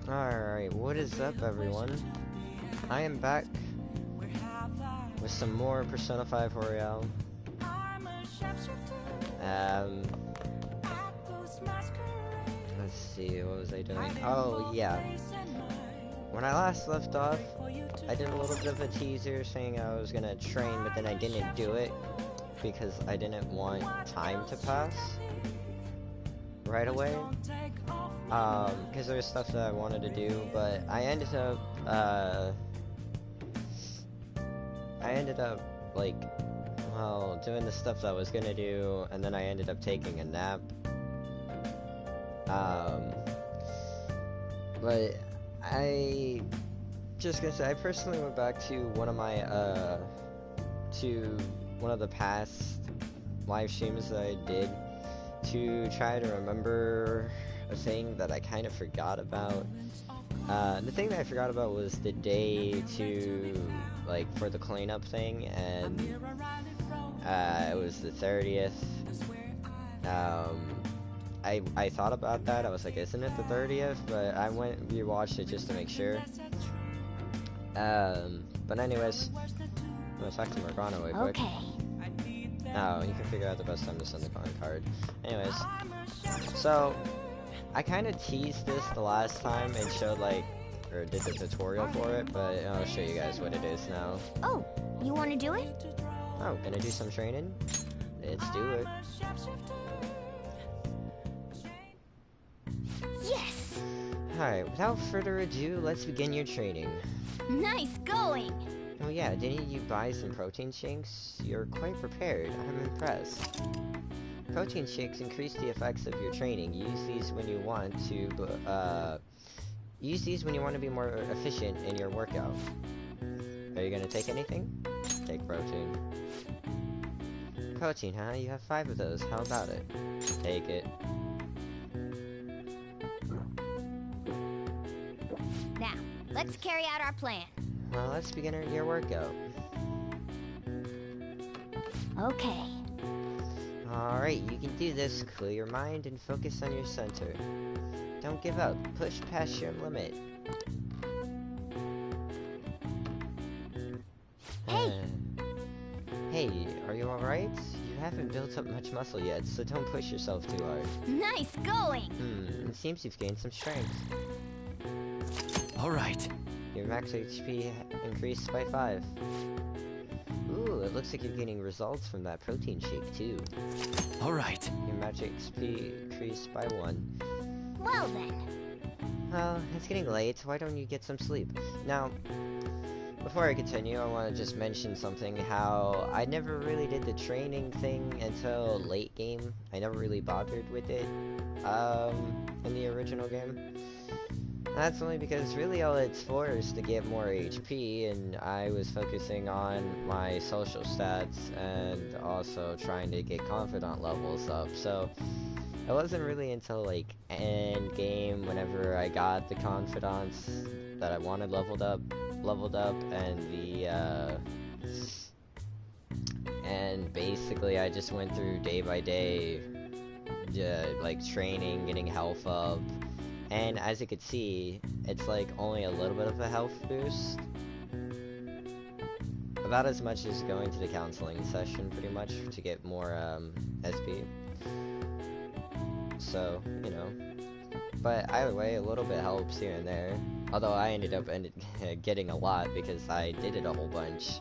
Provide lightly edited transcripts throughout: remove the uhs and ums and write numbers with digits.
Alright, what is up everyone? I am back with some more Persona 5 Royale. Let's see, what was I doing? Oh yeah. When I last left off, I did a little bit of a teaser saying I was gonna train, but then I didn't do it because I didn't want time to pass right away. Because there was stuff that I wanted to do, but I ended up like, well, doing the stuff that I was gonna do, and then I ended up taking a nap. But I just gonna say, I personally went back to one of my to one of the past live streams that I did to try to remember a thing that I kind of forgot about. The thing that I forgot about was the day to, like, for the cleanup thing, and it was the 30th. I thought about that. I was like, isn't it the 30th? But I went and rewatched it just to make sure. But anyways, I'm gonna talk to Morgana real quick. Okay. Oh, you can figure out the best time to send the calling card. Anyways, so I kind of teased this the last time and showed, like, or did the tutorial for it, but I'll show you guys what it is now. Oh, you want to do it? Oh, gonna do some training? Let's do it. Yes! Alright, without further ado, let's begin your training. Nice going! Oh yeah, didn't you buy some protein shakes? You're quite prepared. I'm impressed. Protein shakes increase the effects of your training. Use these when you want to be more efficient in your workout. Are you gonna take anything? Take protein. Protein, huh? You have 5 of those. How about it? Take it. Now, let's carry out our plan. Well, let's begin your workout. Okay. Alright, you can do this. Clear your mind and focus on your center. Don't give up. Push past your limit. Hey! Hey, are you alright? You haven't built up much muscle yet, so don't push yourself too hard. Nice going! It seems you've gained some strength. Alright. Your max HP increased by 5. Ooh, it looks like you're getting results from that protein shake, too. Alright. Your max HP increased by 1. Well then. Well, it's getting late. Why don't you get some sleep? Now, before I continue, I want to just mention something, how I never really did the training thing until late game. I never really bothered with it, in the original game. That's only because really all it's for is to get more HP, and I was focusing on my social stats and also trying to get confidant levels up, so it wasn't really until, like, end game, whenever I got the confidants that I wanted leveled up, and and basically I just went through day by day, like, training, getting health up. And as you can see, it's like only a little bit of a health boost. About as much as going to the counseling session, pretty much, to get more SP. So, you know. But either way, a little bit helps here and there. Although I ended up getting a lot because I did it a whole bunch.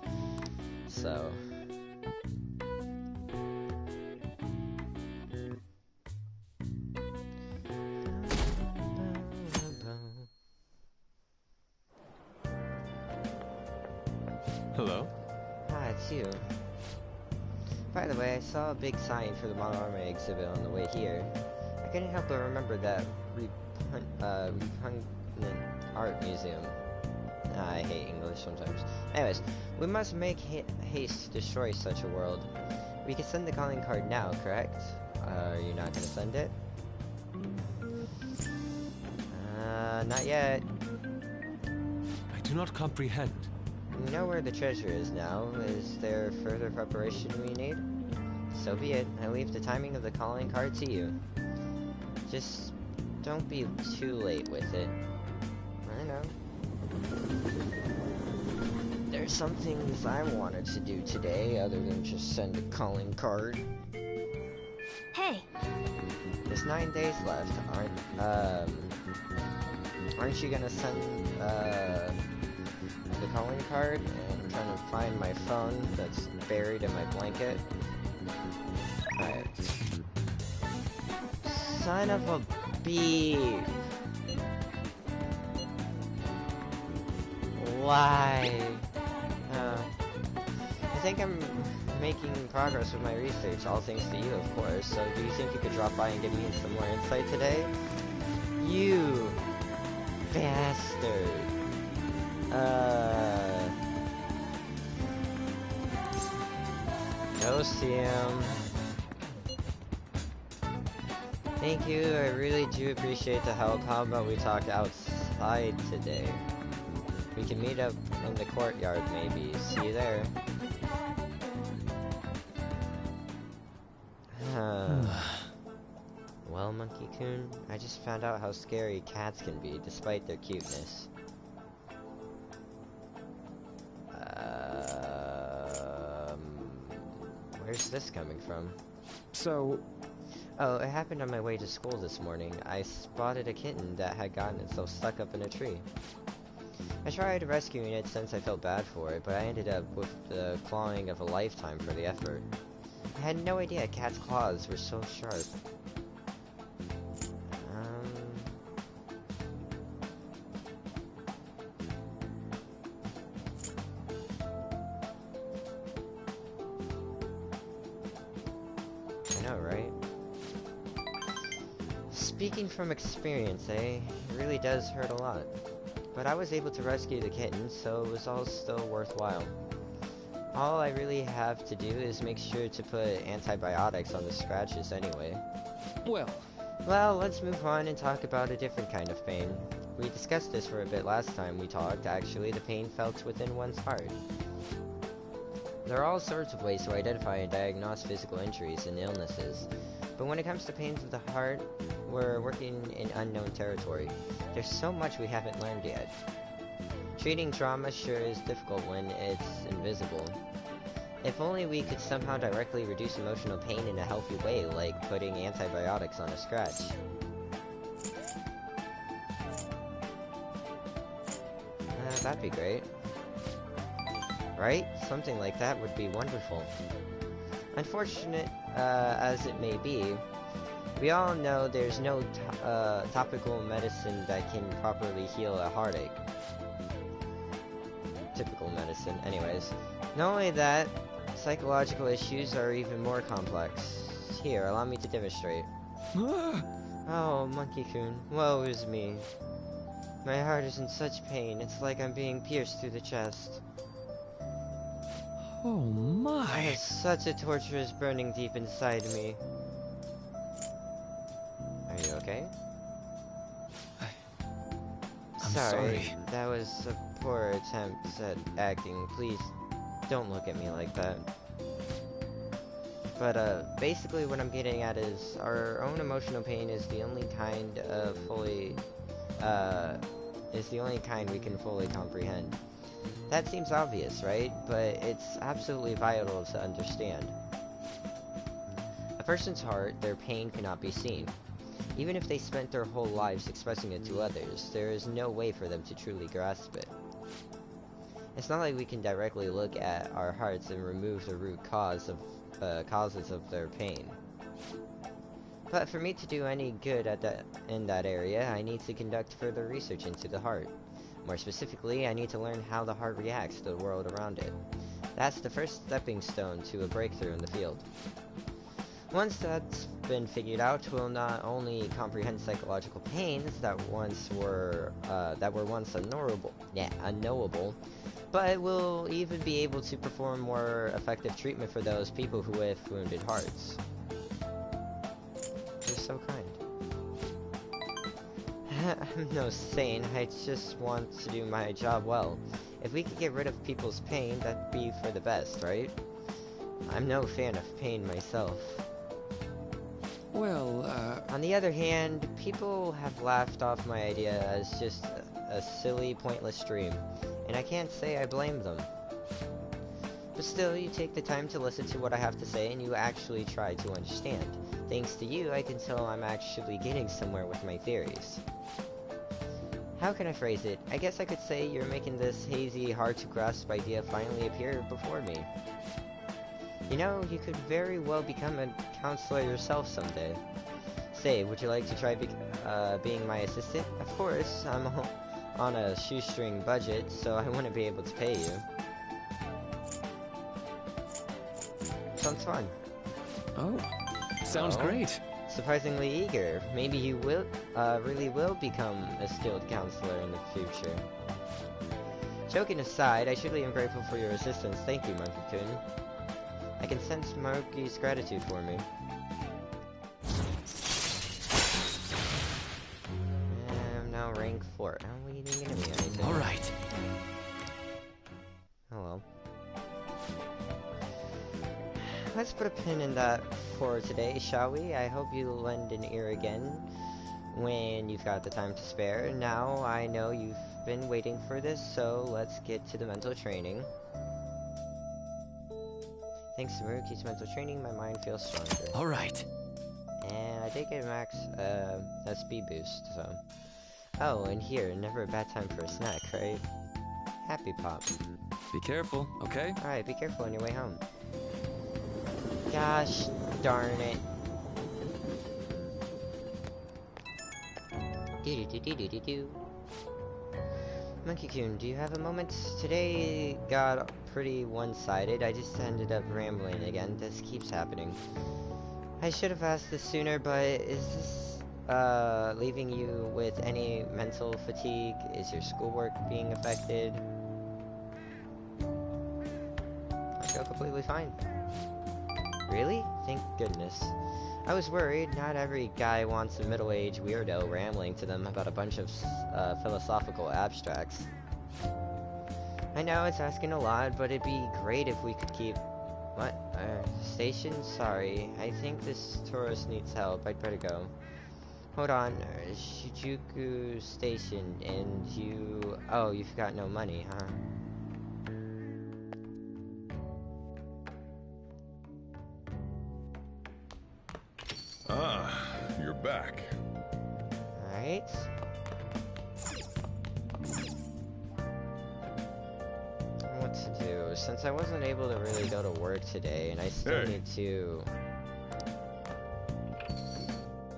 So. Hello? Ah, it's you. By the way, I saw a big sign for the Model Army exhibit on the way here. I couldn't help but remember that repugnant art museum. I hate English sometimes. Anyways, we must make haste to destroy such a world. We can send the calling card now, correct? Are you not gonna send it? Not yet. I do not comprehend. We know where the treasure is now. Is there further preparation we need? So be it. I leave the timing of the calling card to you. Just don't be too late with it. I know. There's some things I wanted to do today other than just send a calling card. Hey, There's 9 days left. Aren't you gonna send the calling card? I'm trying to find my phone that's buried in my blanket. Alright. Son of a beep. Why? I think I'm making progress with my research, all thanks to you, of course. So do you think you could drop by and give me some more insight today? You bastard. Go see him. Thank you, I really do appreciate the help. How about we talk outside today? We can meet up in the courtyard, maybe. See you there. Well, Monkey-kun, I just found out how scary cats can be, despite their cuteness. Where's this coming from? So... Oh, it happened on my way to school this morning. I spotted a kitten that had gotten itself stuck up in a tree. I tried rescuing it since I felt bad for it, but I ended up with the clawing of a lifetime for the effort. I had no idea a cat's claws were so sharp. I know, right? Speaking from experience, eh? It really does hurt a lot. But I was able to rescue the kitten, so it was all still worthwhile. All I really have to do is make sure to put antibiotics on the scratches anyway. Well, let's move on and talk about a different kind of pain. We discussed this for a bit last time we talked, actually, the pain felt within one's heart. There are all sorts of ways to identify and diagnose physical injuries and illnesses, but when it comes to pains of the heart, we're working in unknown territory. There's so much we haven't learned yet. Treating trauma sure is difficult when it's invisible. If only we could somehow directly reduce emotional pain in a healthy way, like putting antibiotics on a scratch. That'd be great. Right? Something like that would be wonderful. Unfortunate as it may be, we all know there's no topical medicine that can properly heal a heartache. Typical medicine, anyways. Not only that, psychological issues are even more complex. Here, allow me to demonstrate. Oh, Monkey-kun, woe is me. My heart is in such pain, it's like I'm being pierced through the chest. Oh my! There's such a torturous burning deep inside me. Are you okay? I'm sorry. That was a poor attempt at acting. Please, don't look at me like that. But, basically what I'm getting at is our own emotional pain is the only kind we can fully comprehend. That seems obvious, right? But it's absolutely vital to understand. A person's heart, their pain cannot be seen. Even if they spent their whole lives expressing it to others, there is no way for them to truly grasp it. It's not like we can directly look at our hearts and remove the root causes of their pain. But for me to do any good in that area, I need to conduct further research into the heart. More specifically, I need to learn how the heart reacts to the world around it. That's the first stepping stone to a breakthrough in the field. Once that's been figured out, we'll not only comprehend psychological pains that were once unknowable, but we'll even be able to perform more effective treatment for those people who have wounded hearts. You're so kind. I'm no saint, I just want to do my job well. If we could get rid of people's pain, that'd be for the best, right? I'm no fan of pain myself. Well, On the other hand, people have laughed off my idea as just a silly, pointless dream, and I can't say I blame them. But still, you take the time to listen to what I have to say, and you actually try to understand. Thanks to you, I can tell I'm actually getting somewhere with my theories. How can I phrase it? I guess I could say you're making this hazy, hard-to-grasp idea finally appear before me. You know, you could very well become a counselor yourself someday. Say, would you like to try being my assistant? Of course, I'm on a shoestring budget, so I wouldn't be able to pay you. Sounds fun. oh, sounds Oh. great. Surprisingly eager. Maybe you will, really will become a skilled counselor in the future. Joking aside, I truly am grateful for your assistance. Thank you, Monkey-kun. I can sense Maruki's gratitude for me. I'm now rank 4. Oh, you didn't give me anything. All right. Oh well. Let's put a pin in that for today, shall we? I hope you lend an ear again when you've got the time to spare. Now, I know you've been waiting for this, so let's get to the mental training. Thanks to Maruki's mental training, my mind feels stronger. All right. And I did get a max SP boost, so... Oh, and here, never a bad time for a snack, right? Happy Pop. Be careful, okay? Alright, be careful on your way home. Gosh darn it. Do-do-do-do-do-do-do. Monkey-kun, do you have a moment? Today got pretty one-sided. I just ended up rambling again. This keeps happening. I should have asked this sooner, but is this leaving you with any mental fatigue? Is your schoolwork being affected? I feel completely fine. Really? Thank goodness. I was worried. Not every guy wants a middle-aged weirdo rambling to them about a bunch of philosophical abstracts. I know it's asking a lot, but it'd be great if we could keep... What? Station? Sorry. I think this tourist needs help. I'd better go. Hold on. Shinjuku Station, and you... Oh, you've got no money, huh? Ah, you're back. Alright. What to do? Since I wasn't able to really go to work today, and I still Hey. need to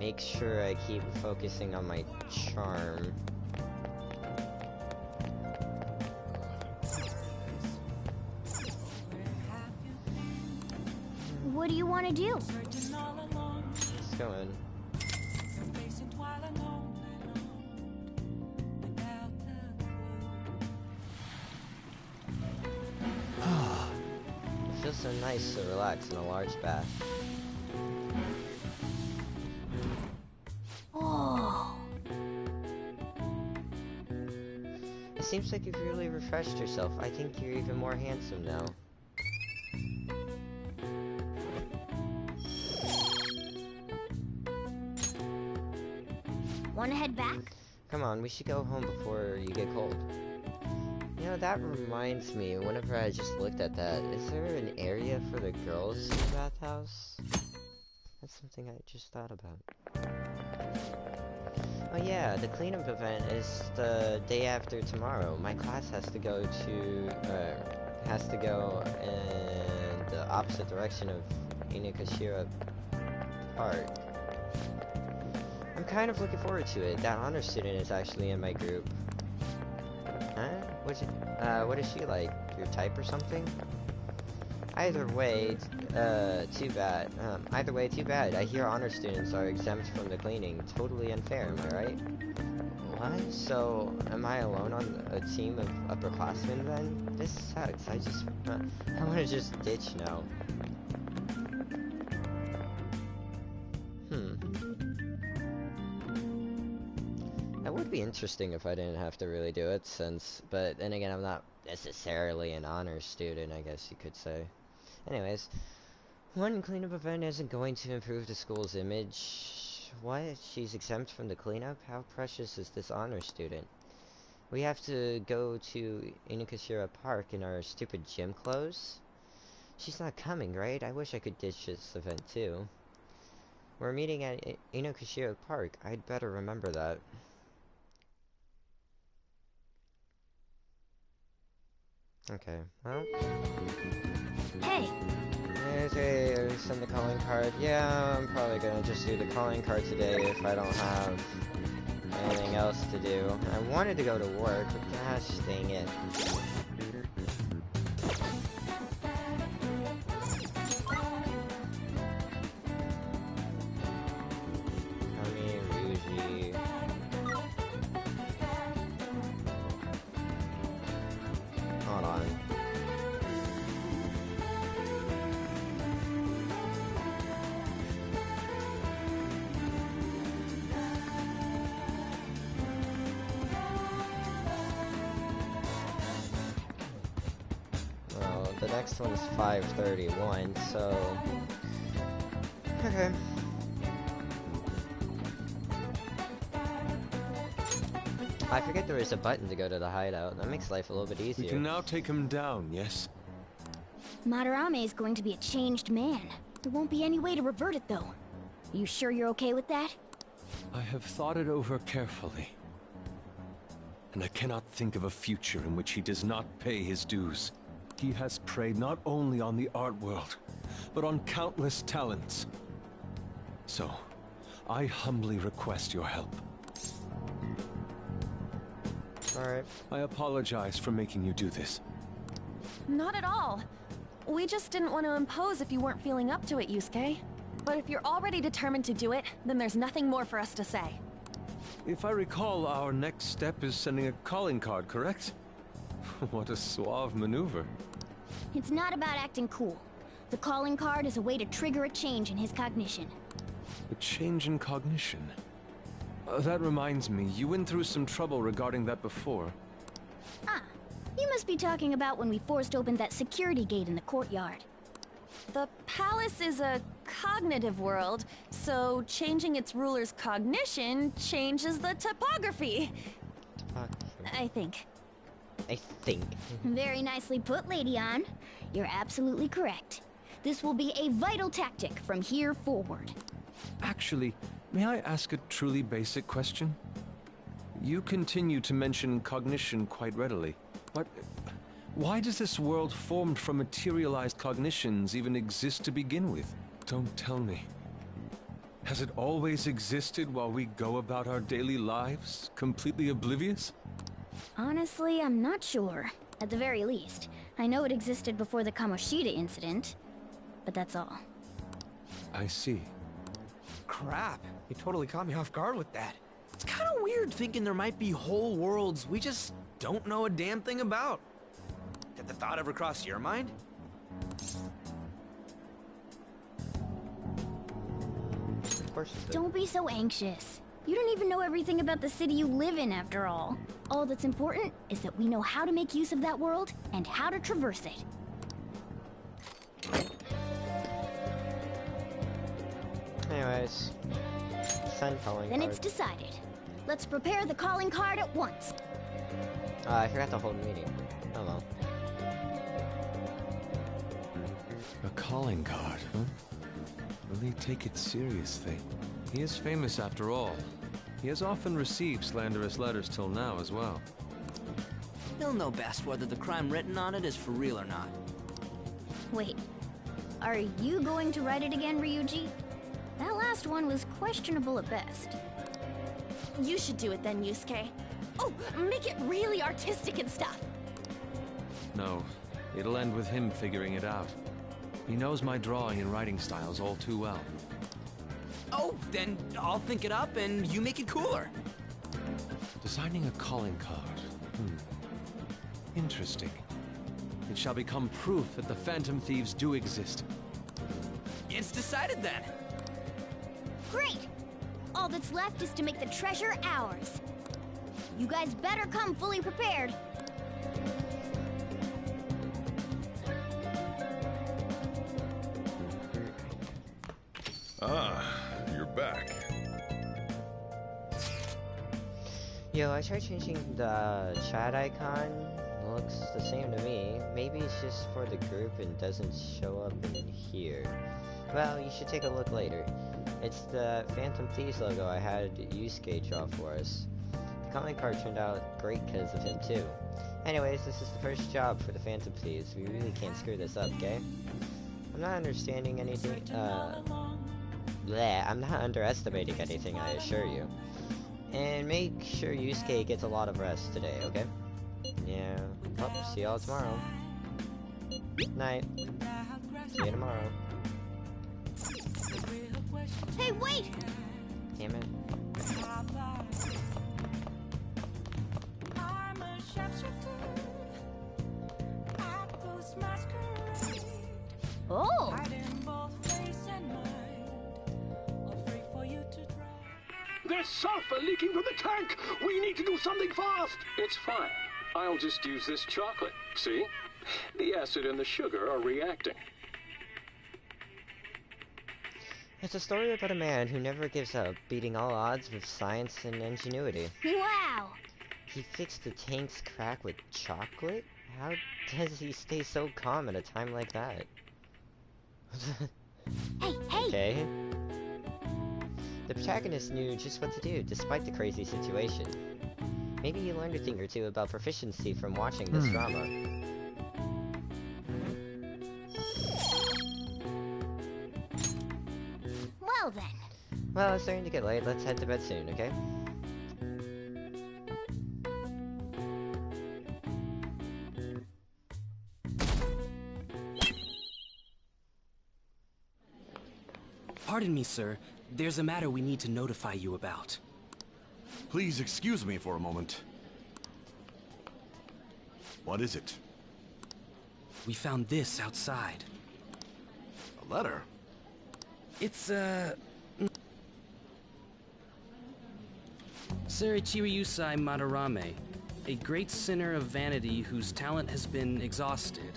make sure I keep focusing on my charm. What do you want to do? Let's go in. It feels so nice to relax in a large bath. Oh, It seems like you've really refreshed yourself. I think you're even more handsome now. want to head back? Come on, we should go home before you get cold. You know, that reminds me, whenever I just looked at that, is there an area for the girls in the bathhouse? That's something I just thought about. Oh yeah, the cleanup event is the day after tomorrow. My class has to go in the opposite direction of Inukashira Park. I'm kind of looking forward to it. That honor student is actually in my group. Huh? What is she like? Your type or something? Either way, too bad. Either way, too bad. I hear honor students are exempt from the cleaning. Totally unfair, am I right? What? So, am I alone on a team of upperclassmen then? This sucks. I want to just ditch now. That would be interesting if I didn't have to really do it, but then again, I'm not necessarily an honor student, I guess you could say. Anyways, One cleanup event isn't going to improve the school's image. What? She's exempt from the cleanup? How precious is this honor student? We have to go to Inukashira Park in our stupid gym clothes? She's not coming, right? I wish I could ditch this event too. We're meeting at Inukashira Park. I'd better remember that. Okay, well. Hey, Send the calling card. Yeah, I'm probably gonna just do the calling card today if I don't have anything else to do. I wanted to go to work, but gosh dang it. Kami, Ryuji. Hold on. Well, the next one's 5:31, so... Okay. I forget there was a button to go to the hideout. That makes life a little bit We easier. can now take him down, yes? Madarame is going to be a changed man. There won't be any way to revert it, though. You sure you're okay with that? I have thought it over carefully. And I cannot think of a future in which he does not pay his dues. He has preyed not only on the art world, but on countless talents. So, I humbly request your help. Alright. I apologize for making you do this. Not at all. We just didn't want to impose if you weren't feeling up to it, Yusuke. But if you're already determined to do it, then there's nothing more for us to say. If I recall, our next step is sending a calling card, correct? What a suave maneuver. It's not about acting cool. The calling card is a way to trigger a change in his cognition. A change in cognition. That reminds me, you went through some trouble regarding that before. Ah, you must be talking about when we forced open that security gate in the courtyard. The palace is a cognitive world, so changing its ruler's cognition changes the topography. I think. I think. Very nicely put, Lady Ann. You're absolutely correct. This will be a vital tactic from here forward. Actually, may I ask a truly basic question? You continue to mention cognition quite readily, but why does this world formed from materialized cognitions even exist to begin with? Don't tell me. Has it always existed while we go about our daily lives, completely oblivious? Honestly, I'm not sure. At the very least, I know it existed before the Kamoshida incident, but that's all. I see. Crap, you totally caught me off guard with that. It's kind of weird thinking there might be whole worlds we just don't know a damn thing about. Did the thought ever cross your mind? Of course it did. Don't be so anxious. You don't even know everything about the city you live in, after all. All that's important is that we know how to make use of that world and how to traverse it. Anyways. Send calling Then card. it's decided. Let's prepare the calling card at once. I forgot to hold a meeting. Oh well. A calling card, huh? Will he take it seriously? He is famous after all. He has often received slanderous letters till now as well. He'll know best whether the crime written on it is for real or not. Wait, are you going to write it again, Ryuji? That last one was questionable at best. You should do it then, Yusuke. Oh, make it really artistic and stuff. No, it'll end with him figuring it out. He knows my drawing and writing styles all too well. Oh, then I'll think it up and you make it cooler. Designing a calling card. Interesting. It shall become proof that the Phantom Thieves do exist. It's decided then. Great! All that's left is to make the treasure ours. You guys better come fully prepared. Ah, you're back. Yo, I tried changing the chat icon. Looks the same to me. Maybe it's just for the group and doesn't show up in here. Well, you should take a look later. It's the Phantom Thieves logo I had Yusuke draw for us. The calling card turned out great because of him too. Anyways, this is the first job for the Phantom Thieves. We really can't screw this up, okay? I'm not understanding anything, I'm not underestimating anything, I assure you. And make sure Yusuke gets a lot of rest today, okay? Yeah. Oh, see y'all tomorrow. Night. See you tomorrow. Hey, wait! Damn it. Oh! There's sulfur leaking from the tank! We need to do something fast! It's fine. I'll just use this chocolate. See? The acid and the sugar are reacting. It's a story about a man who never gives up, beating all odds with science and ingenuity. Wow! He fixed the tank's crack with chocolate? How does he stay so calm at a time like that? Hey, hey! Okay. The protagonist knew just what to do, despite the crazy situation. Maybe you learned a thing or two about proficiency from watching this drama. Well then. Well, it's starting to get late. Let's head to bed soon, okay? Pardon me, sir. There's a matter we need to notify you about. Please excuse me for a moment. What is it? We found this outside. A letter? It's, Sir Ichiriusai Madarame, a great sinner of vanity whose talent has been exhausted.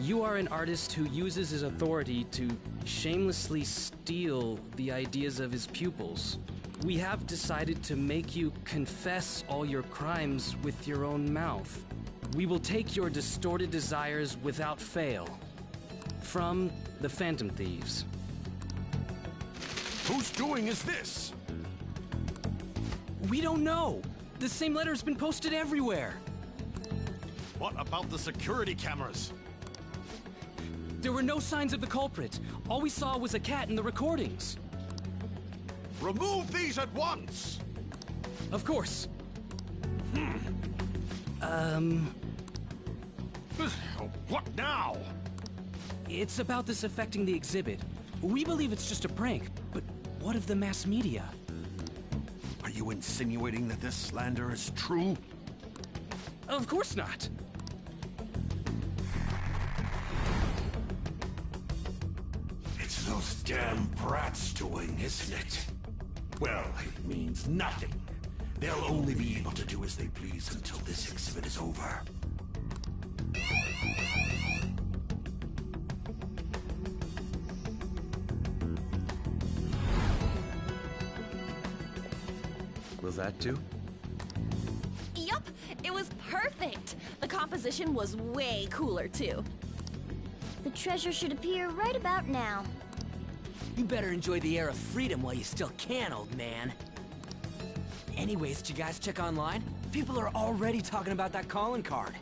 You are an artist who uses his authority to shamelessly steal the ideas of his pupils. We have decided to make you confess all your crimes with your own mouth. We will take your distorted desires without fail. From the Phantom Thieves. Whose doing is this? We don't know. The same letter's been posted everywhere. What about the security cameras? There were no signs of the culprit. All we saw was a cat in the recordings. Remove these at once! Of course. What now? It's about this affecting the exhibit. We believe it's just a prank, but what of the mass media? Are you insinuating that this slander is true? Of course not. It's those damn brats doing, isn't it? Well, it means nothing. They'll only be able to do as they please until this exhibit is over. Will that do? Yup, it was perfect. The composition was way cooler, too. The treasure should appear right about now. You better enjoy the air of freedom while you still can, old man. Anyways, did you guys check online? People are already talking about that calling card.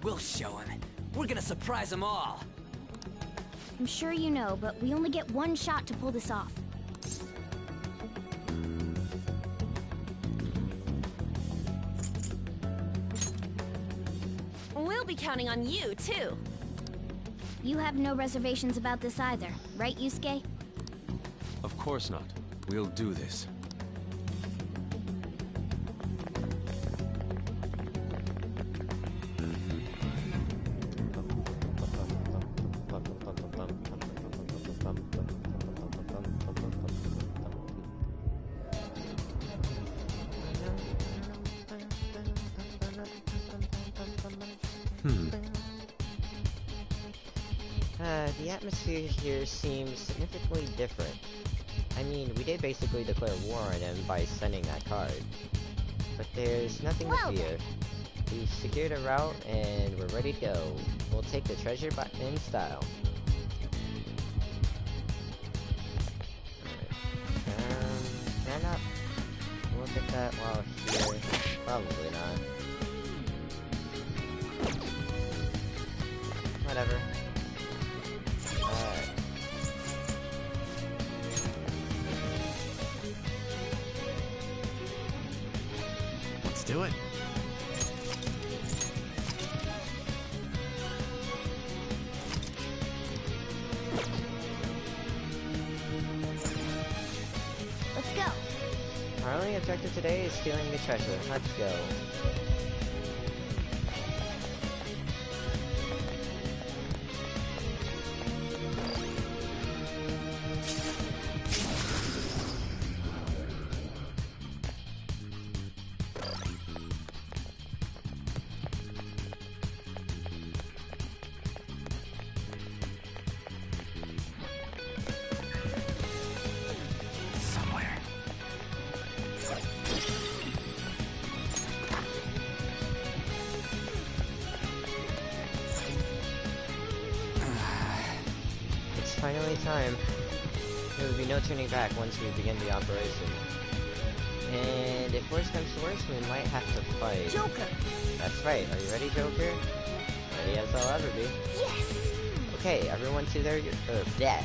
We'll show him. We're gonna surprise them all. I'm sure you know, but we only get one shot to pull this off. We'll be counting on you, too. You have no reservations about this either, right, Yusuke? Of course not. We'll do this. The atmosphere here seems significantly different. I mean, we did basically declare war on him by sending that card. But there's nothing to fear. We've secured a route and we're ready to go. We'll take the treasure in style. Can I not look at that while here? Probably not. Whatever. Let's do it. Let's go. Our only objective today is stealing the treasure. Let's go. Finally time. There will be no turning back once we begin the operation. And if worse comes to worse, we might have to fight. Joker! That's right. Are you ready, Joker? Ready as I'll ever be. Yes! Okay, everyone to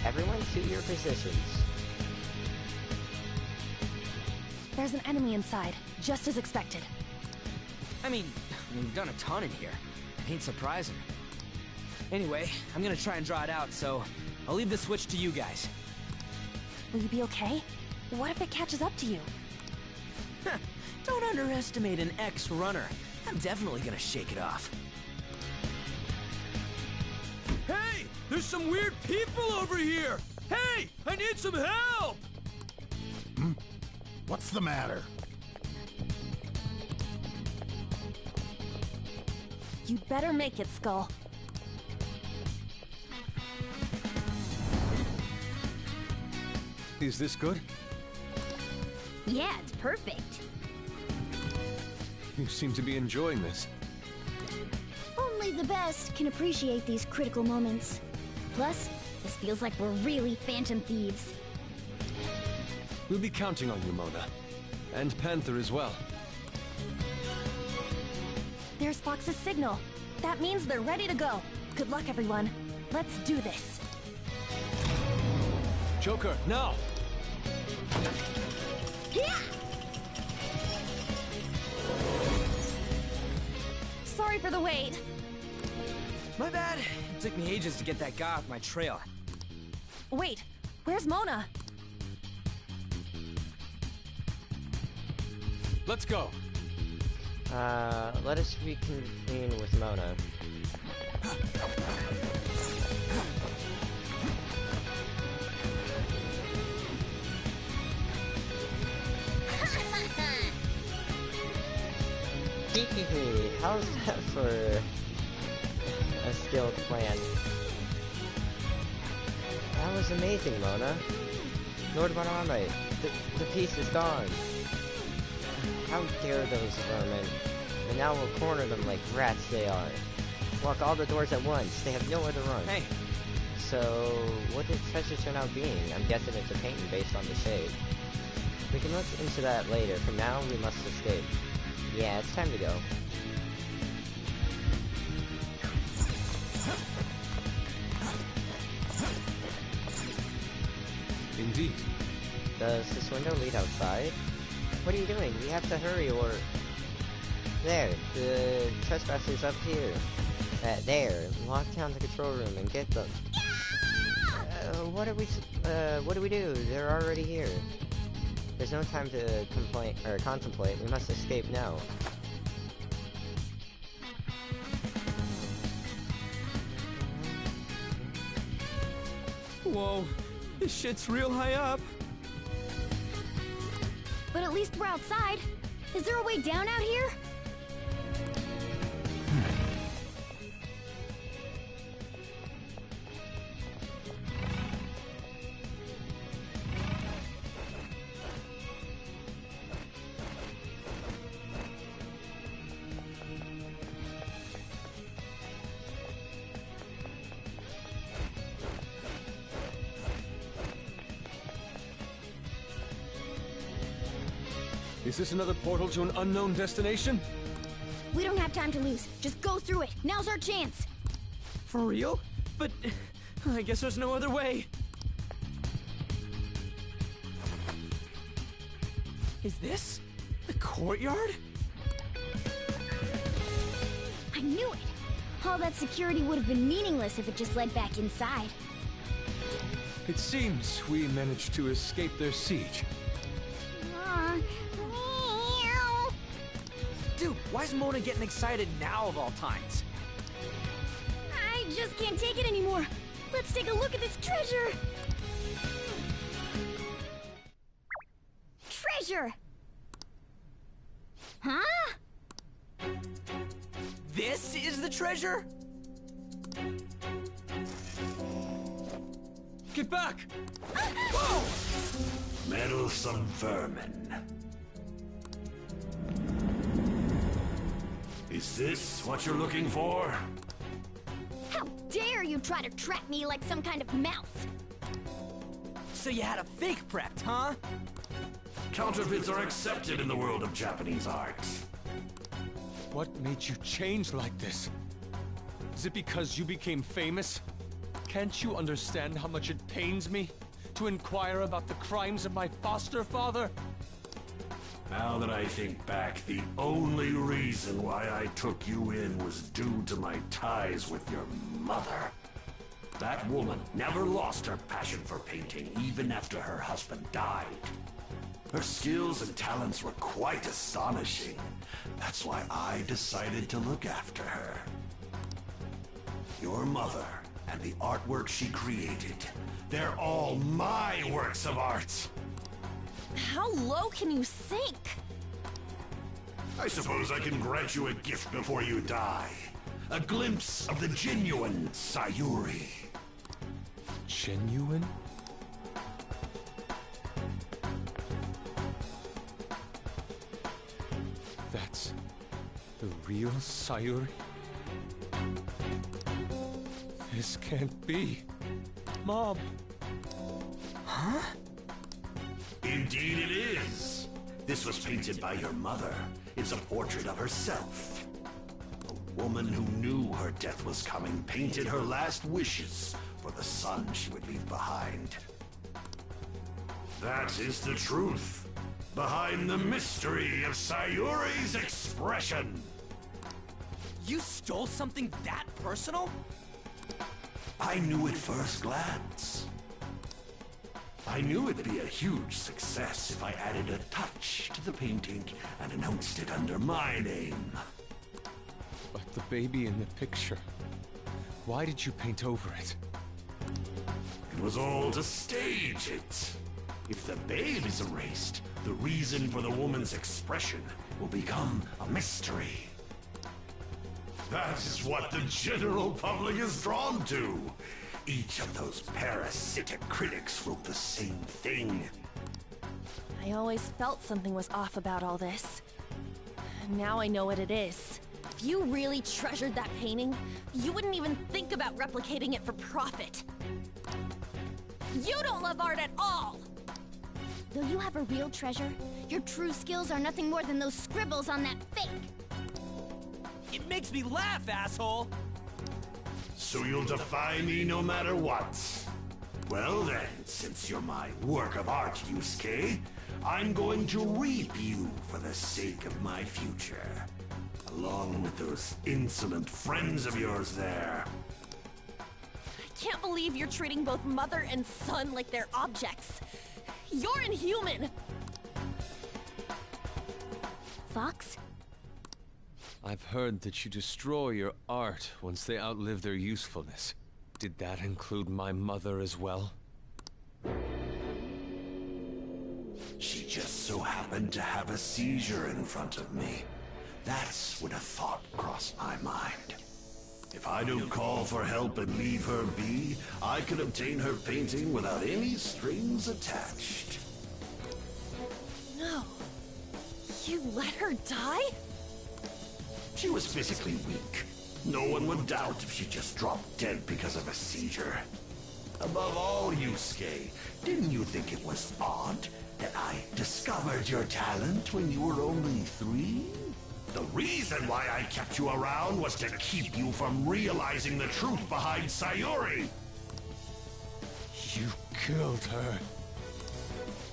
everyone to your positions. There's an enemy inside, just as expected. I mean, we've done a ton in here. Ain't surprising. Anyway, I'm gonna try and draw it out, so I'll leave the switch to you guys. Will you be okay? What if it catches up to you? Don't underestimate an ex-runner. I'm definitely gonna shake it off. Hey! There's some weird people over here! Hey! I need some help! What's the matter? You'd better make it, Skull. Is this good? Yeah, it's perfect. You seem to be enjoying this. Only the best can appreciate these critical moments. Plus, this feels like we're really Phantom Thieves. We'll be counting on you, Mona. And Panther as well. There's Fox's signal. That means they're ready to go. Good luck, everyone. Let's do this. Joker, now! Yeah! Sorry for the wait. My bad. It took me ages to get that guy off my trail. Wait, where's Mona? Let's go! Let us reconvene with Mona. How's that for a skilled plan? That was amazing, Mona. Lord Baname, the piece is gone. How dare those vermin? And now we'll corner them like rats they are. Lock all the doors at once. They have nowhere to run. Hey. So, what did treasure turn out being? I'm guessing it's a painting based on the shade. We can look into that later. For now, we must escape. Yeah, it's time to go. Indeed. Does this window lead outside? What are you doing? We have to hurry or... There, the trespassers up here. There, lock down the control room and get them. What do we do? They're already here. There's no time to contemplate. We must escape now. Whoa, this shit's real high up. But at least we're outside. Is there a way down out here? Is this another portal to an unknown destination? We don't have time to lose. Just go through it. Now's our chance. For real? But I guess there's no other way. Is this the courtyard? I knew it. All that security would have been meaningless if it just led back inside. It seems we managed to escape their siege. Dude, why is Mona getting excited now of all times? I just can't take it anymore. Let's take a look at this treasure. Treasure! Huh? This is the treasure? Get back! Whoa! Meddlesome vermin. Is this what you're looking for? How dare you try to trap me like some kind of mouse? So you had a fake prepped, huh? Counterfeits are accepted in the world of Japanese art. What made you change like this? Is it because you became famous? Can't you understand how much it pains me to inquire about the crimes of my foster father? Now that I think back, the only reason why I took you in was due to my ties with your mother. That woman never lost her passion for painting, even after her husband died. Her skills and talents were quite astonishing. That's why I decided to look after her. Your mother and the artwork she created, they're all my works of art. How low can you sink? I suppose I can grant you a gift before you die. A glimpse of the genuine Sayuri. Genuine? That's the real Sayuri? This can't be. Mom! Huh? Indeed it is. This was painted by your mother. It's a portrait of herself. A woman who knew her death was coming painted her last wishes for the son she would leave behind. That is the truth behind the mystery of Sayuri's expression. You stole something that personal? I knew at first glance. I knew it'd be a huge success if I added a touch to the painting and announced it under my name. But the baby in the picture, why did you paint over it? It was all to stage it. If the babe is erased, the reason for the woman's expression will become a mystery. That is what the general public is drawn to. Each of those parasitic critics wrote the same thing. I always felt something was off about all this. Now I know what it is. If you really treasured that painting, you wouldn't even think about replicating it for profit. You don't love art at all! Though you have a real treasure, your true skills are nothing more than those scribbles on that fake. It makes me laugh, asshole! So you'll defy me no matter what. Well then, since you're my work of art, Yusuke, I'm going to reap you for the sake of my future. Along with those insolent friends of yours there. I can't believe you're treating both mother and son like they're objects. You're inhuman! Fox? I've heard that you destroy your art once they outlive their usefulness. Did that include my mother as well? She just so happened to have a seizure in front of me. That's when a thought crossed my mind. If I don't call for help and leave her be, I could obtain her painting without any strings attached. No. You let her die? She was physically weak. No one would doubt if she just dropped dead because of a seizure. Above all, Yusuke, didn't you think it was odd that I discovered your talent when you were only 3? The reason why I kept you around was to keep you from realizing the truth behind Sayuri. You killed her.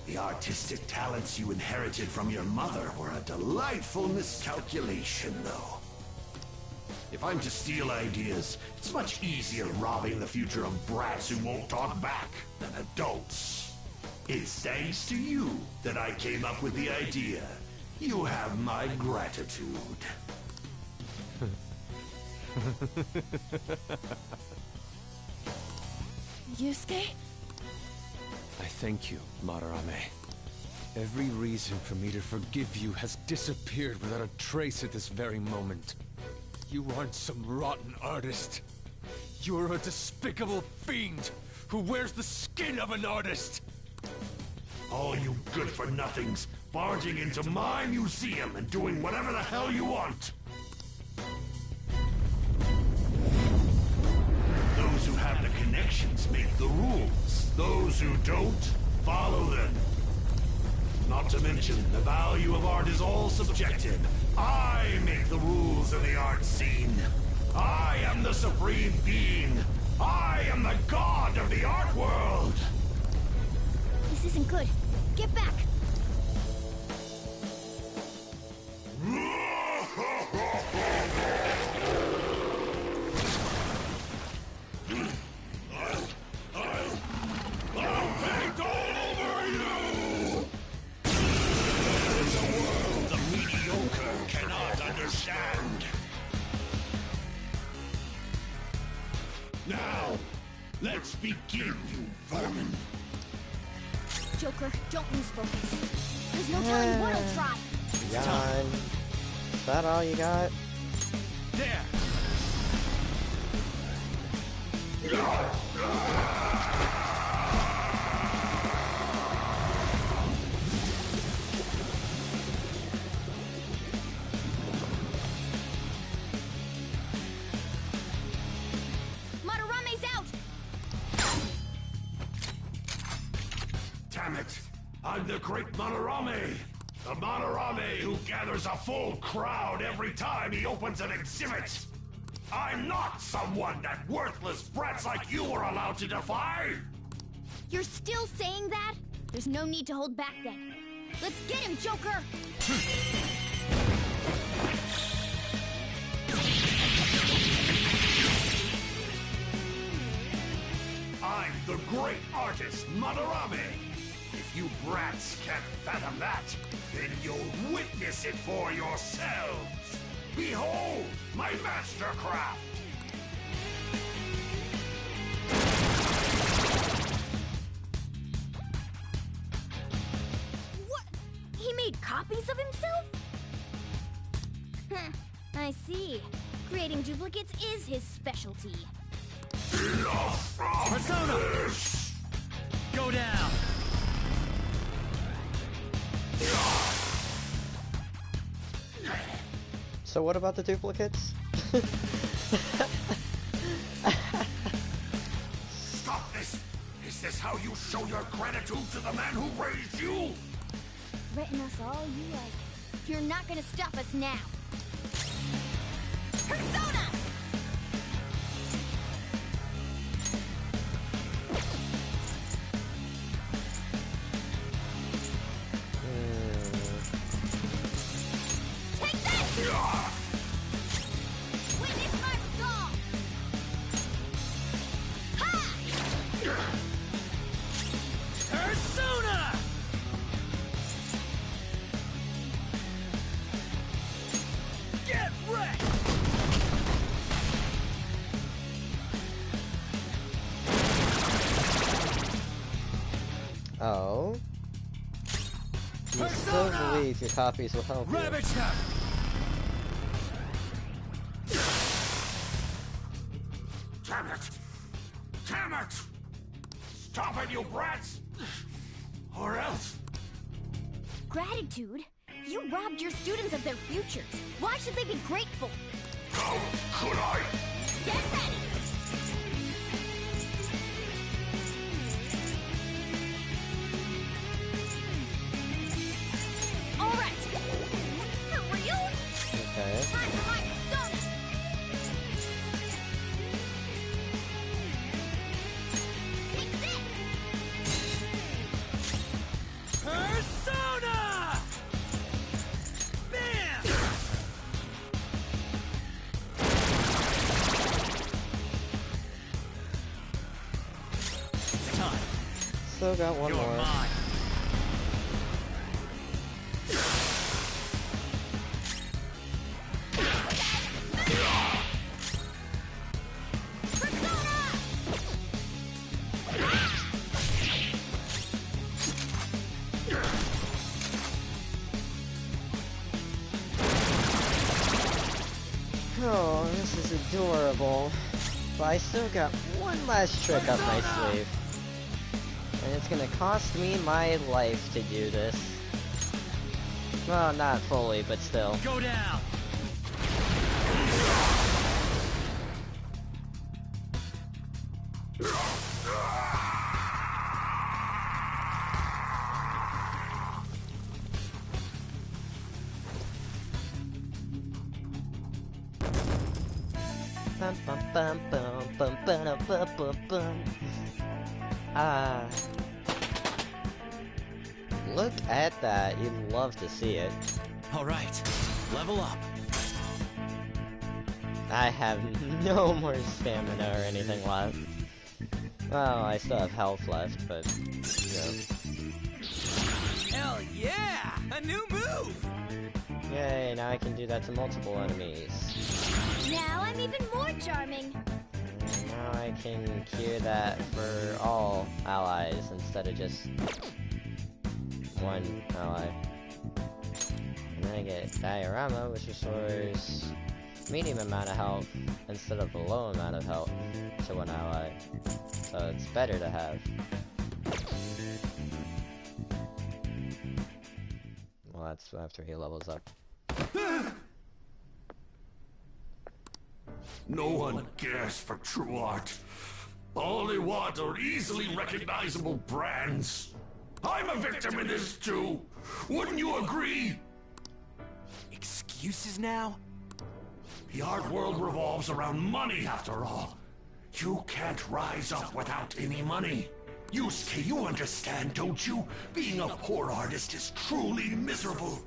The artistic talents you inherited from your mother were a delightful miscalculation, though. If I'm to steal ideas, it's much easier robbing the future of brats who won't talk back than adults. It's thanks to you that I came up with the idea. You have my gratitude. Yusuke? I thank you, Madarame. Every reason for me to forgive you has disappeared without a trace at this very moment. You aren't some rotten artist. You're a despicable fiend who wears the skin of an artist. All you good-for-nothings barging into my museum and doing whatever the hell you want. Those who have the connections make the rules. Those who don't, follow them. Not to mention, the value of art is all subjective. I make the rules of the art scene. I am the supreme being. I am the god of the art world. This isn't good. Get back! Now, let's begin, you vermin. Joker, don't lose focus. There's no telling what he'll try. Yawn. Is that all you got? There! Madarame's out! Damn it! I'm the great Madarame! The Madarame who gathers a full crowd every time he opens an exhibit! I'm not someone that worthless brats like you are allowed to defy! You're still saying that? There's no need to hold back then. Let's get him, Joker! I'm the great artist, Madarame! If you brats can't fathom that, then you'll witness it for yourselves! Behold, my mastercraft! What? He made copies of himself? I see. Creating duplicates is his specialty. Enough of Persona! this! Go down! So what about the duplicates? Stop this! Is this how you show your gratitude to the man who raised you? Threaten us all you like. You're not gonna stop us now. Persona! Take this! Witness my resolve! Ha! Persona! Get wrecked! Oh. You still believe your copies will help you. Rabbit snap! Damn it! Damn it! Stop it, you brats! Or else... Gratitude? You robbed your students of their futures. Why should they be grateful? How could I? Get ready! Alright. Persona! Bam! It's time. Still got one more. Mine. Oh, this is adorable. But I still got one last trick up my sleeve. And it's gonna cost me my life to do this. Well, not fully, but still. Go down! Bum, bum, bum, bum, bum, bum, bum, bum, bum. Ah. Look at that. You'd love to see it. Alright, level up. I have no more stamina or anything left. Well, I still have health left, but, you know. Hell yeah! A new move! Yay, now I can do that to multiple enemies. Now I'm even more charming. And now I can cure that for all allies instead of just one ally. And then I get Diorama, which restores medium amount of health instead of a low amount of health to one ally. So it's better to have. Well, that's after he levels up. No one cares for true art. All they want are easily recognizable brands. I'm a victim in this too. Wouldn't you agree? Excuses now? The art world revolves around money after all. You can't rise up without any money. Yusuke, you understand, don't you? Being a poor artist is truly miserable.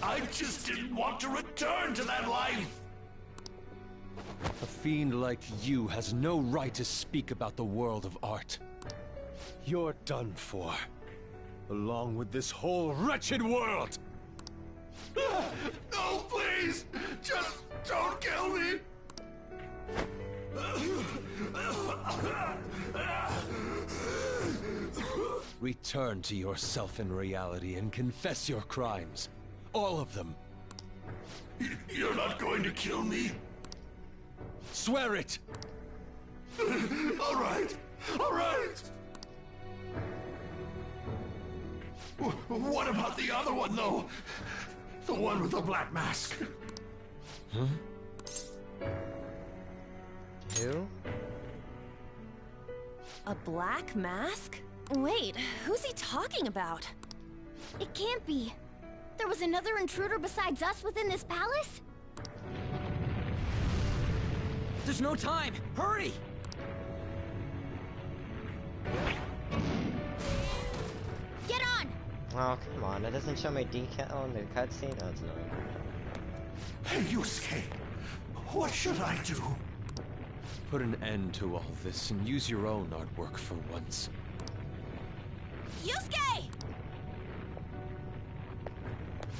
I just didn't want to return to that life. A fiend like you has no right to speak about the world of art. You're done for. Along with this whole wretched world! No, please! Just don't kill me! Return to yourself in reality and confess your crimes. All of them. You're not going to kill me? Swear it! All right. What about the other one, though? The one with the black mask. Huh? Who? A black mask? Wait, who's he talking about? It can't be. There was another intruder besides us within this palace? There's no time! Hurry! Get on! Oh, come on. It doesn't show my decal on the cutscene? Oh, it's annoying. Hey, Yusuke. What should I do? Put an end to all this and use your own artwork for once. Yusuke!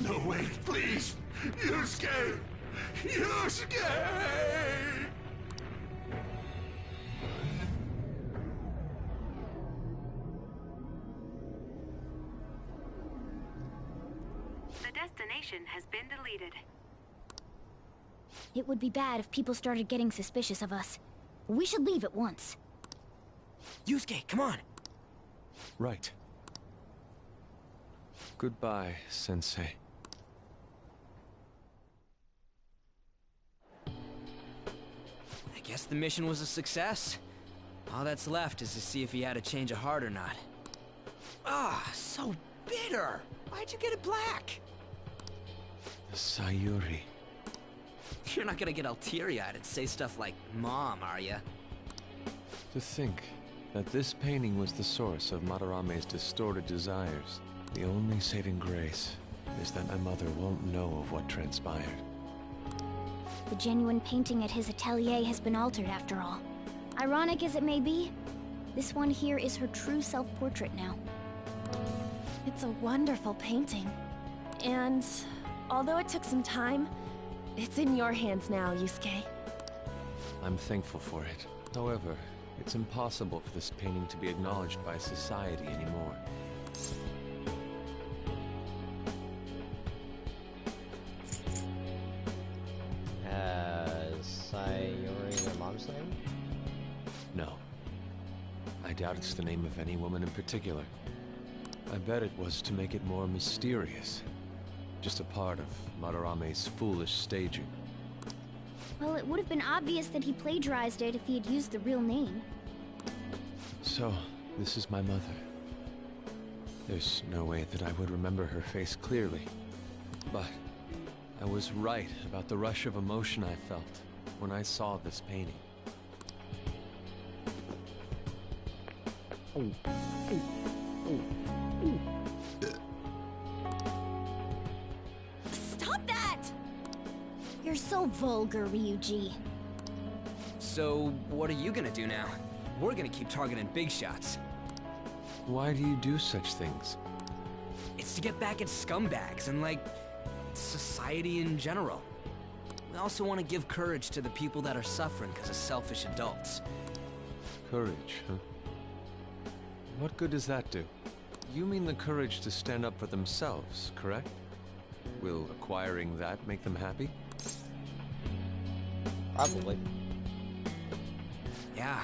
No, wait, please! Yusuke! Yusuke! The destination has been deleted. It would be bad if people started getting suspicious of us. We should leave at once. Yusuke, come on! Right. Goodbye, Sensei. I guess the mission was a success. All that's left is to see if he had a change of heart or not. Ah, so bitter! Why'd you get it black? Sayuri. You're not gonna get all teary-eyed and say stuff like, Mom, are ya? To think that this painting was the source of Madarame's distorted desires. The only saving grace is that my mother won't know of what transpired. The genuine painting at his atelier has been altered after all. Ironic as it may be, this one here is her true self-portrait now. It's a wonderful painting. And although it took some time, it's in your hands now, Yusuke. I'm thankful for it. However, it's impossible for this painting to be acknowledged by society anymore. Sayuri your mom's name? No. I doubt it's the name of any woman in particular. I bet it was to make it more mysterious. Just a part of Madarame's foolish staging. Well, it would have been obvious that he plagiarized it if he had used the real name. So, this is my mother. There's no way that I would remember her face clearly. But I was right about the rush of emotion I felt when I saw this painting. Stop that! You're so vulgar, Ryuji. So, what are you gonna do now? We're gonna keep targeting big shots. Why do you do such things? It's to get back at scumbags and, like, society in general. We also want to give courage to the people that are suffering because of selfish adults. Courage, huh? What good does that do? You mean the courage to stand up for themselves, correct? Will acquiring that make them happy? Probably. Yeah,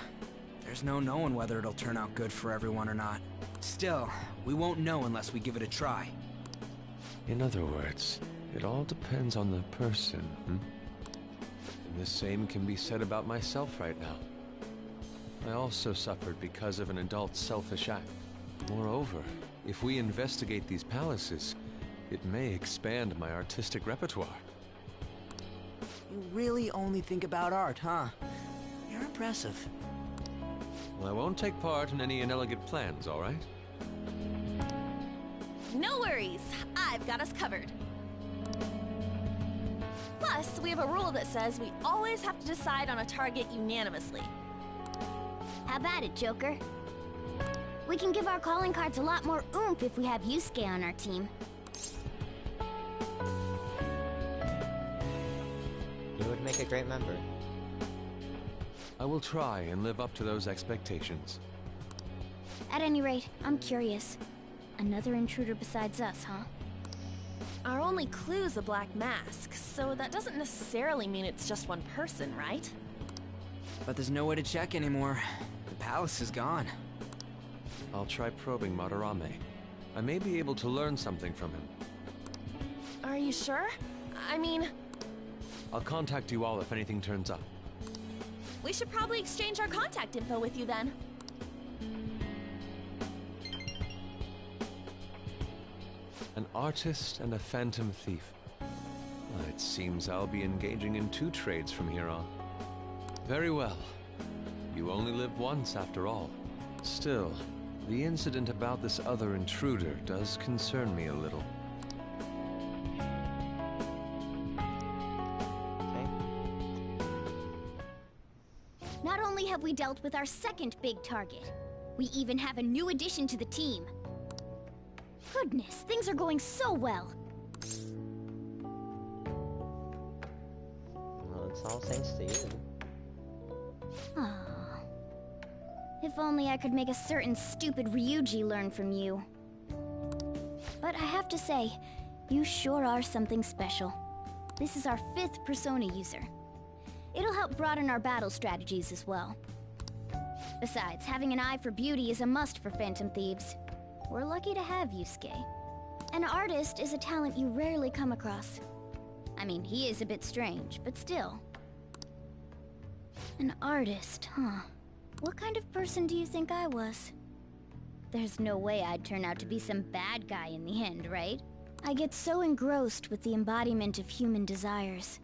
there's no knowing whether it'll turn out good for everyone or not. Still, we won't know unless we give it a try. In other words, it all depends on the person, And the same can be said about myself right now. I also suffered because of an adult's selfish act. Moreover, if we investigate these palaces, it may expand my artistic repertoire. You really only think about art, huh? You're impressive. Well, I won't take part in any inelegant plans, all right? No worries, I've got us covered. Plus, we have a rule that says we always have to decide on a target unanimously. How about it, Joker? We can give our calling cards a lot more oomph if we have Yusuke on our team. You would make a great member. I will try and live up to those expectations. At any rate, I'm curious. Another intruder besides us, huh? Our only clue's a black mask, so that doesn't necessarily mean it's just one person, right? But there's no way to check anymore. The palace is gone. I'll try probing Madarame. I may be able to learn something from him. Are you sure? I mean... I'll contact you all if anything turns up. We should probably exchange our contact info with you then. An artist and a phantom thief. It seems I'll be engaging in 2 trades from here on. Very well. You only live once after all. Still, the incident about this other intruder does concern me a little. Not only have we dealt with our second big target, we even have a new addition to the team. Goodness, things are going so well. Well, it's all thanks to you. Aww. If only I could make a certain stupid Ryuji learn from you. But I have to say, you sure are something special. This is our 5th Persona user. It'll help broaden our battle strategies as well. Besides, having an eye for beauty is a must for Phantom Thieves. We're lucky to have Yusuke. An artist is a talent you rarely come across. I mean, he is a bit strange, but still. An artist, huh? What kind of person do you think I was? There's no way I'd turn out to be some bad guy in the end, right? I get so engrossed with the embodiment of human desires.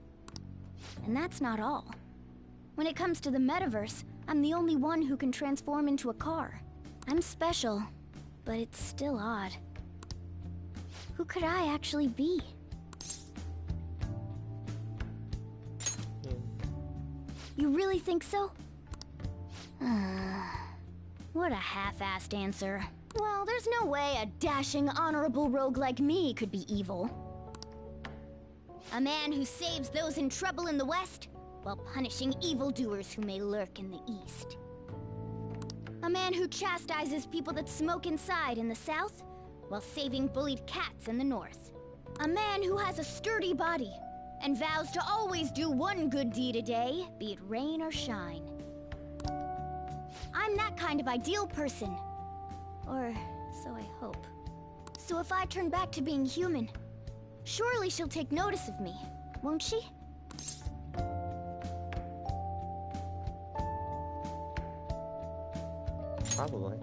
And that's not all. When it comes to the metaverse, I'm the only one who can transform into a car. I'm special, but it's still odd. Who could I actually be? You really think so? What a half-assed answer. Well, there's no way a dashing, honorable rogue like me could be evil. A man who saves those in trouble in the West, while punishing evildoers who may lurk in the East. A man who chastises people that smoke inside in the South, while saving bullied cats in the North. A man who has a sturdy body, and vows to always do one good deed a day, be it rain or shine. I'm that kind of ideal person. Or so I hope. So if I turn back to being human, surely she'll take notice of me, won't she? Probably.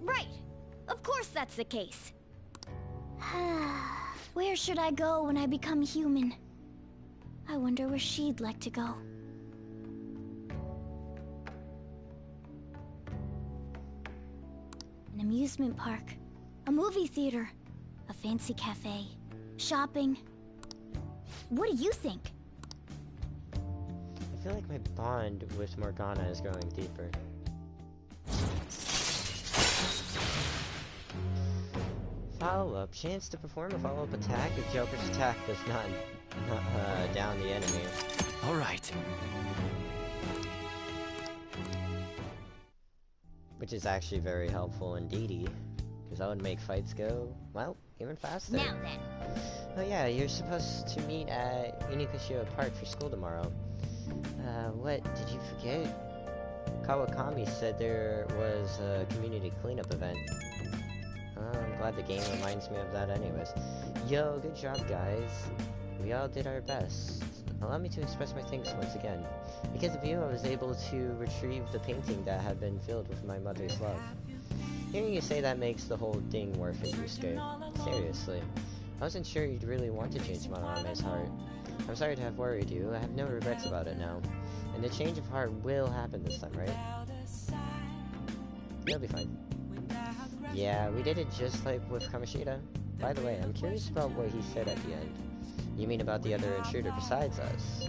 Right! Of course that's the case. Where should I go when I become human? I wonder where she'd like to go. An amusement park, a movie theater, a fancy cafe, shopping. What do you think? I feel like my bond with Morgana is growing deeper. Follow-up. Chance to perform a follow-up attack if Joker's attack does not down the enemy. Alright. Which is actually very helpful indeedy, because that would make fights go, well, even faster. Now then. Oh yeah, you're supposed to meet at Unikashio Park for school tomorrow. What, did you forget? Kawakami said there was a community cleanup event. I'm glad the game reminds me of that anyways. Yo, good job guys. We all did our best. Allow me to express my thanks once again. Because of you, I was able to retrieve the painting that had been filled with my mother's love. Hearing you say that makes the whole thing worth it, Yusuke. Seriously. I wasn't sure you'd really want to change Madarame's heart. I'm sorry to have worried you. I have no regrets about it now. And the change of heart will happen this time, right? You'll be fine. Yeah, we did it just like with Kamoshida. By the way, I'm curious about what he said at the end. You mean about the other intruder besides us?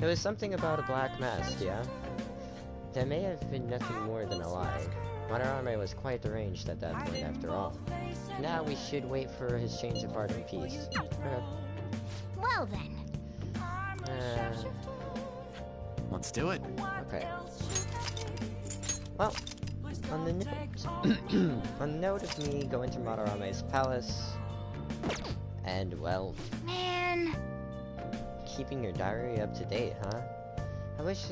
It was something about a black mask, yeah? That may have been nothing more than a lie. Madarame was quite deranged at that point after all. Now we should wait for his change of heart in peace. Well then. Let's do it. Okay. Well, on the note of me going to Madarame's palace, and well, Man. keeping your diary up to date, huh? I wish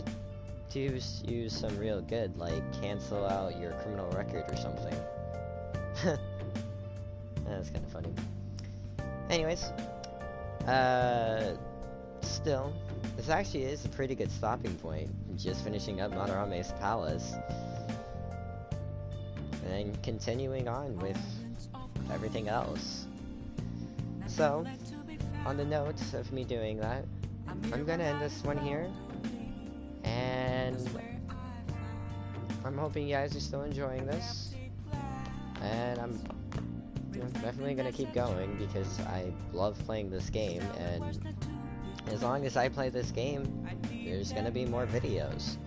to use some real good, like cancel out your criminal record or something. That's kind of funny. Anyways, still, this actually is a pretty good stopping point. Just finishing up Madarame's palace. And then continuing on with everything else. So, on the note of me doing that, I'm gonna end this one here. And I'm hoping you guys are still enjoying this. And I'm definitely gonna keep going because I love playing this game, and as long as I play this game, there's gonna be more videos.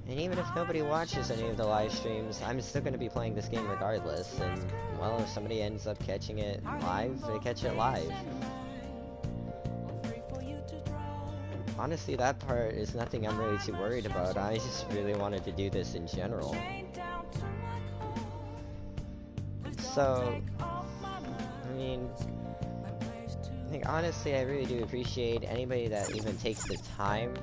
And even if nobody watches any of the live streams, I'm still gonna be playing this game regardless, and well, if somebody ends up catching it live, they catch it live. Honestly, that part is nothing I'm really too worried about. I just really wanted to do this in general. So, I mean, I think honestly I really do appreciate anybody that even takes the time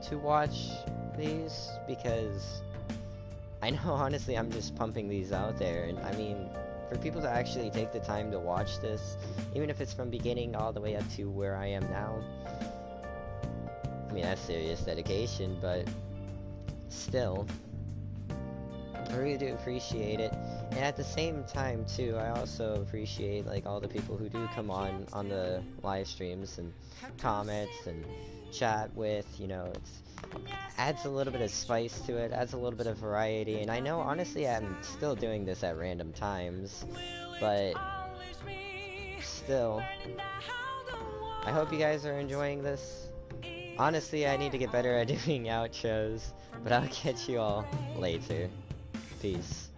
to watch these, because I know honestly I'm just pumping these out there, and I mean, for people to actually take the time to watch this, even if it's from beginning all the way up to where I am now, I mean, that's serious dedication, but still, I really do appreciate it. And at the same time too, I also appreciate like all the people who do come on the live streams and comments and chat with, you know, it's adds a little bit of spice to it, adds a little bit of variety. And I know honestly I'm still doing this at random times, but still, I hope you guys are enjoying this. Honestly, I need to get better at doing outros, but I'll catch you all later. Peace.